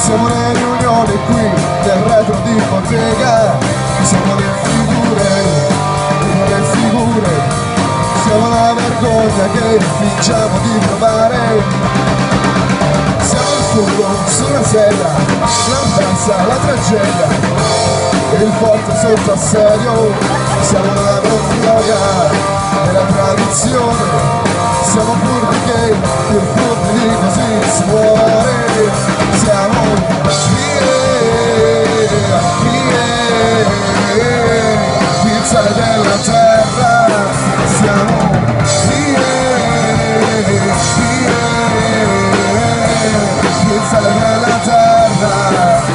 Siamo le riunioni qui nel retro di bottega, siamo le figure, siamo la vergogna che fingiamo di provare. Siamo il fungo sulla sedia, l'ambrassa, la tragedia, il forte sotto assedio. Siamo la non gloria della tradizione, siamo furbi che più furbi di così si muore. Siamo il sale della terra, siamo il sale della terra.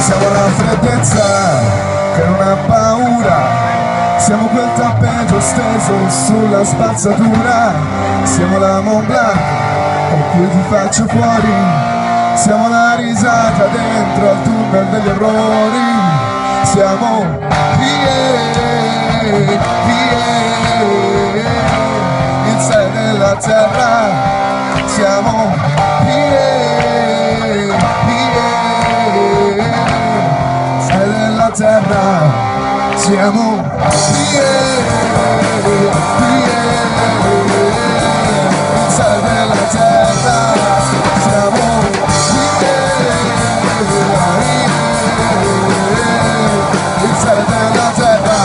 Siamo la freddezza che non ha paura, siamo quel tappeto steso sulla spazzatura, siamo la Mont Blanc con cui ti faccio fuori, siamo la risata dentro al tunnel degli errori, siamo il sale della terra, siamo terra, siamo il sale della terra, siamo il sale della terra,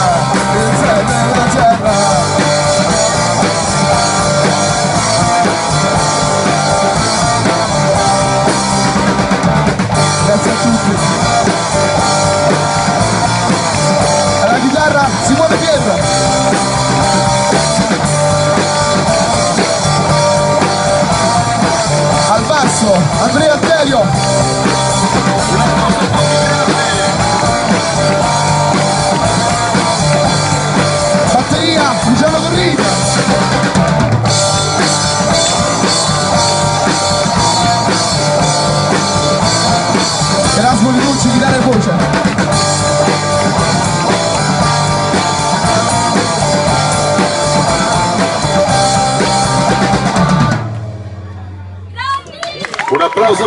il sale della terra. Grazie a tutti. Alla chitarra Simone Pietra. Al basso Andrea Arterio. Batteria Luciano Corrida. Erasmo Linucci, chitarra e voce. Un applauso.